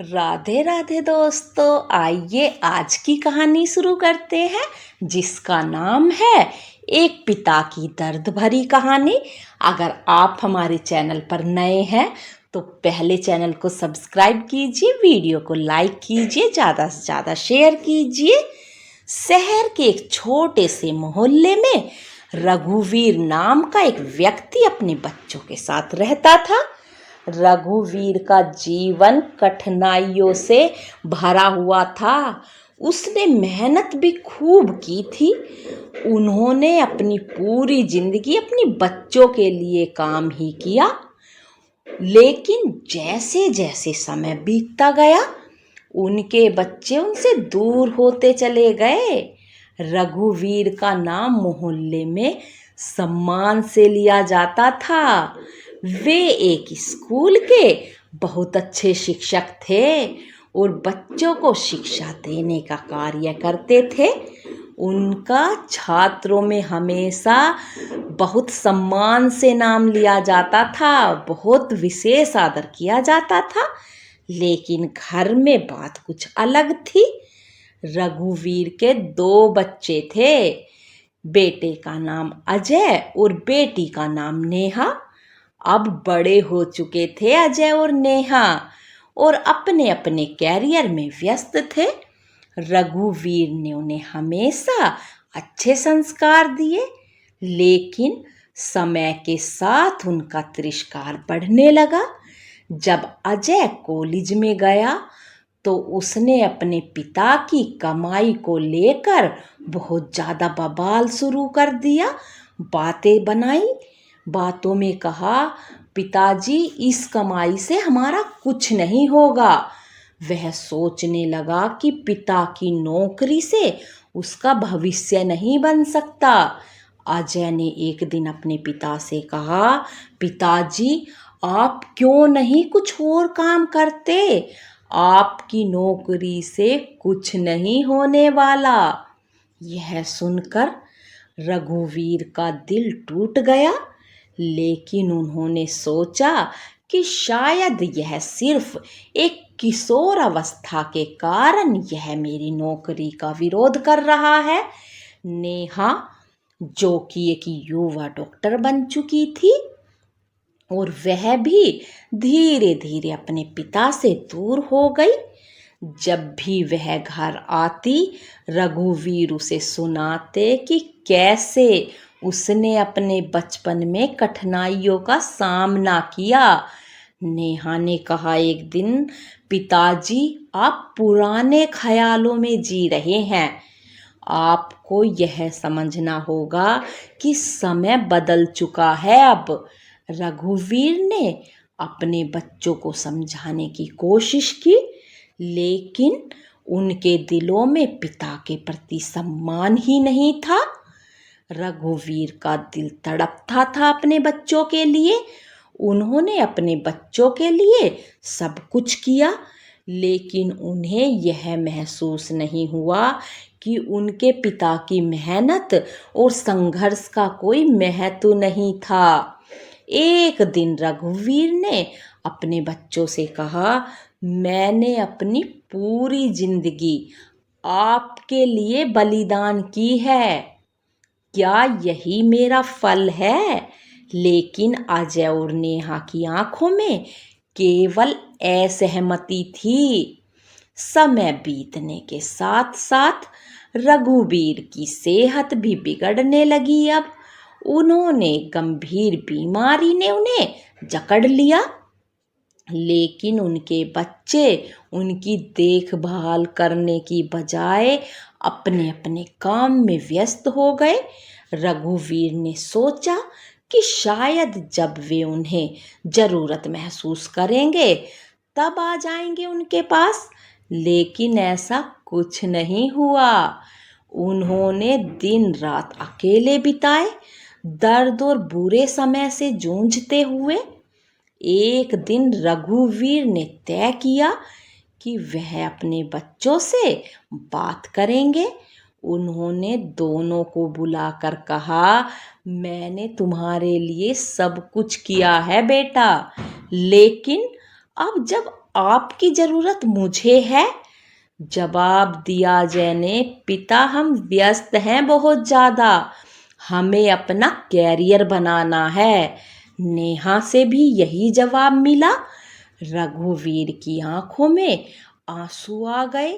राधे राधे दोस्तों, आइए आज की कहानी शुरू करते हैं जिसका नाम है एक पिता की दर्द भरी कहानी। अगर आप हमारे चैनल पर नए हैं तो पहले चैनल को सब्सक्राइब कीजिए, वीडियो को लाइक कीजिए, ज़्यादा से ज़्यादा शेयर कीजिए। शहर के एक छोटे से मोहल्ले में रघुवीर नाम का एक व्यक्ति अपने बच्चों के साथ रहता था। रघुवीर का जीवन कठिनाइयों से भरा हुआ था। उसने मेहनत भी खूब की थी। उन्होंने अपनी पूरी जिंदगी अपने बच्चों के लिए काम ही किया। लेकिन जैसे जैसे समय बीतता गया, उनके बच्चे उनसे दूर होते चले गए। रघुवीर का नाम मोहल्ले में सम्मान से लिया जाता था। वे एक स्कूल के बहुत अच्छे शिक्षक थे और बच्चों को शिक्षा देने का कार्य करते थे। उनका छात्रों में हमेशा बहुत सम्मान से नाम लिया जाता था, बहुत विशेष आदर किया जाता था। लेकिन घर में बात कुछ अलग थी। रघुवीर के 2 बच्चे थे। बेटे का नाम अजय और बेटी का नाम नेहा। अब बड़े हो चुके थे अजय और नेहा और अपने अपने कैरियर में व्यस्त थे। रघुवीर ने उन्हें हमेशा अच्छे संस्कार दिए, लेकिन समय के साथ उनका तिरस्कार बढ़ने लगा। जब अजय कॉलेज में गया तो उसने अपने पिता की कमाई को लेकर बहुत ज़्यादा बवाल शुरू कर दिया। बातें बनाई, बातों में कहा, पिताजी इस कमाई से हमारा कुछ नहीं होगा। वह सोचने लगा कि पिता की नौकरी से उसका भविष्य नहीं बन सकता। अजय ने एक दिन अपने पिता से कहा, पिताजी आप क्यों नहीं कुछ और काम करते? आपकी नौकरी से कुछ नहीं होने वाला। यह सुनकर रघुवीर का दिल टूट गया, लेकिन उन्होंने सोचा कि शायद यह सिर्फ एक किशोर अवस्था के कारण यह मेरी नौकरी का विरोध कर रहा है। नेहा, जो कि एक युवा डॉक्टर बन चुकी थी, और वह भी धीरे धीरे अपने पिता से दूर हो गई। जब भी वह घर आती, रघुवीर उसे सुनाते कि कैसे उसने अपने बचपन में कठिनाइयों का सामना किया। नेहा ने कहा एक दिन, पिताजी आप पुराने ख्यालों में जी रहे हैं। आपको यह समझना होगा कि समय बदल चुका है अब। रघुवीर ने अपने बच्चों को समझाने की कोशिश की, लेकिन उनके दिलों में पिता के प्रति सम्मान ही नहीं था। रघुवीर का दिल तड़पता था अपने बच्चों के लिए। उन्होंने अपने बच्चों के लिए सब कुछ किया, लेकिन उन्हें यह महसूस नहीं हुआ कि उनके पिता की मेहनत और संघर्ष का कोई महत्व नहीं था। एक दिन रघुवीर ने अपने बच्चों से कहा, मैंने अपनी पूरी जिंदगी आपके लिए बलिदान की है, क्या यही मेरा फल है? लेकिन अजय और नेहा की आंखों में केवल असहमति थी। समय बीतने के साथ साथ रघुवीर की सेहत भी बिगड़ने लगी। अब उन्होंने गंभीर बीमारी ने उन्हें जकड़ लिया, लेकिन उनके बच्चे उनकी देखभाल करने की बजाय अपने अपने काम में व्यस्त हो गए। रघुवीर ने सोचा कि शायद जब वे उन्हें ज़रूरत महसूस करेंगे तब आ जाएंगे उनके पास, लेकिन ऐसा कुछ नहीं हुआ। उन्होंने दिन रात अकेले बिताए, दर्द और बुरे समय से जूझते हुए। एक दिन रघुवीर ने तय किया कि वह अपने बच्चों से बात करेंगे। उन्होंने दोनों को बुलाकर कहा, मैंने तुम्हारे लिए सब कुछ किया है बेटा, लेकिन अब जब आपकी ज़रूरत मुझे है? जवाब दिया अजय ने, पिता हम व्यस्त हैं बहुत ज़्यादा, हमें अपना कैरियर बनाना है। नेहा से भी यही जवाब मिला। रघुवीर की आंखों में आंसू आ गए।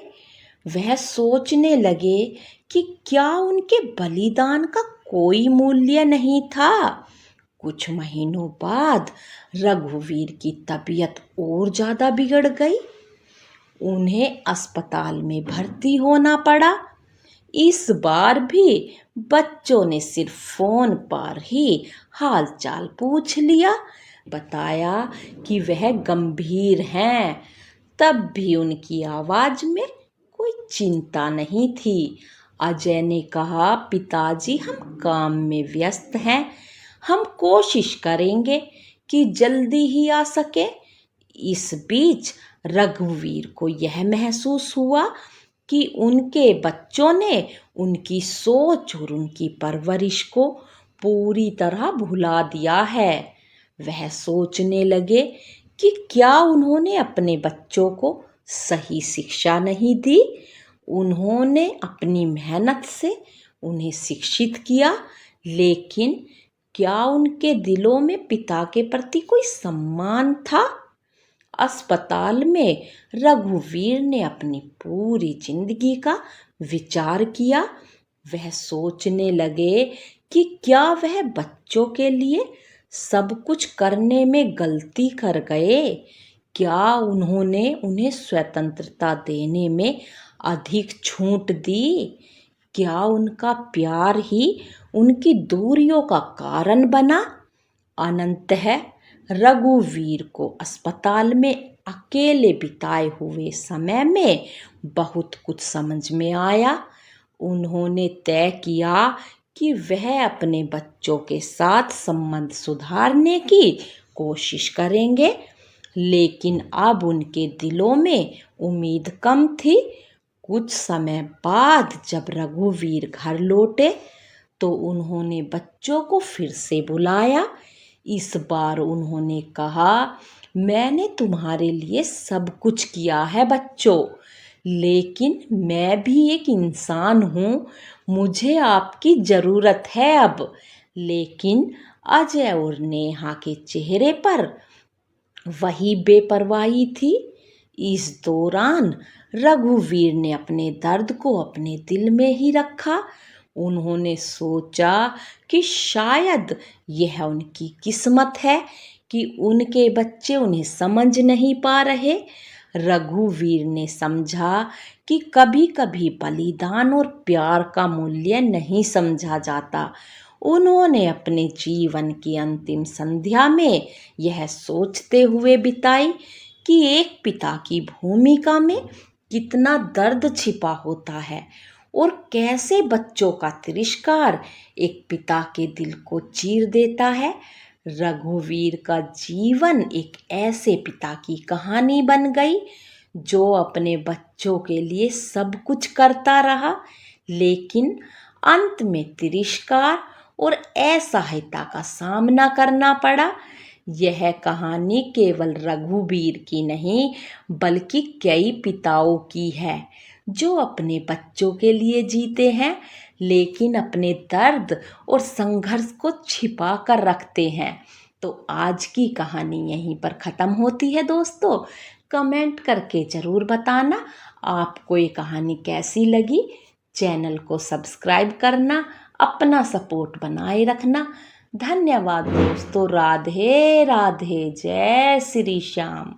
वह सोचने लगे कि क्या उनके बलिदान का कोई मूल्य नहीं था। कुछ महीनों बाद रघुवीर की तबीयत और ज़्यादा बिगड़ गई। उन्हें अस्पताल में भर्ती होना पड़ा। इस बार भी बच्चों ने सिर्फ फोन पर ही हालचाल पूछ लिया, बताया कि वह गंभीर हैं। तब भी उनकी आवाज में कोई चिंता नहीं थी। अजय ने कहा, पिताजी हम काम में व्यस्त हैं, हम कोशिश करेंगे कि जल्दी ही आ सके। इस बीच रघुवीर को यह महसूस हुआ कि उनके बच्चों ने उनकी सोच और उनकी परवरिश को पूरी तरह भुला दिया है। वह सोचने लगे कि क्या उन्होंने अपने बच्चों को सही शिक्षा नहीं दी। उन्होंने अपनी मेहनत से उन्हें शिक्षित किया, लेकिन क्या उनके दिलों में पिता के प्रति कोई सम्मान था? अस्पताल में रघुवीर ने अपनी पूरी जिंदगी का विचार किया। वह सोचने लगे कि क्या वह बच्चों के लिए सब कुछ करने में गलती कर गए। क्या उन्होंने उन्हें स्वतंत्रता देने में अधिक छूट दी? क्या उनका प्यार ही उनकी दूरियों का कारण बना? अनंततः रघुवीर को अस्पताल में अकेले बिताए हुए समय में बहुत कुछ समझ में आया। उन्होंने तय किया कि वह अपने बच्चों के साथ संबंध सुधारने की कोशिश करेंगे, लेकिन अब उनके दिलों में उम्मीद कम थी। कुछ समय बाद जब रघुवीर घर लौटे तो उन्होंने बच्चों को फिर से बुलाया। इस बार उन्होंने कहा, मैंने तुम्हारे लिए सब कुछ किया है बच्चों, लेकिन मैं भी एक इंसान हूँ, मुझे आपकी ज़रूरत है अब। लेकिन अजय और नेहा के चेहरे पर वही बेपरवाही थी। इस दौरान रघुवीर ने अपने दर्द को अपने दिल में ही रखा। उन्होंने सोचा कि शायद यह उनकी किस्मत है कि उनके बच्चे उन्हें समझ नहीं पा रहे। रघुवीर ने समझा कि कभी कभी बलिदान और प्यार का मूल्य नहीं समझा जाता। उन्होंने अपने जीवन की अंतिम संध्या में यह सोचते हुए बिताई कि एक पिता की भूमिका में कितना दर्द छिपा होता है और कैसे बच्चों का तिरस्कार एक पिता के दिल को चीर देता है। रघुवीर का जीवन एक ऐसे पिता की कहानी बन गई जो अपने बच्चों के लिए सब कुछ करता रहा, लेकिन अंत में तिरस्कार और असहायता का सामना करना पड़ा। यह कहानी केवल रघुवीर की नहीं बल्कि कई पिताओं की है जो अपने बच्चों के लिए जीते हैं, लेकिन अपने दर्द और संघर्ष को छिपा कर रखते हैं। तो आज की कहानी यहीं पर ख़त्म होती है दोस्तों। कमेंट करके ज़रूर बताना आपको ये कहानी कैसी लगी। चैनल को सब्सक्राइब करना, अपना सपोर्ट बनाए रखना। धन्यवाद दोस्तों। राधे राधे। जय श्री श्याम।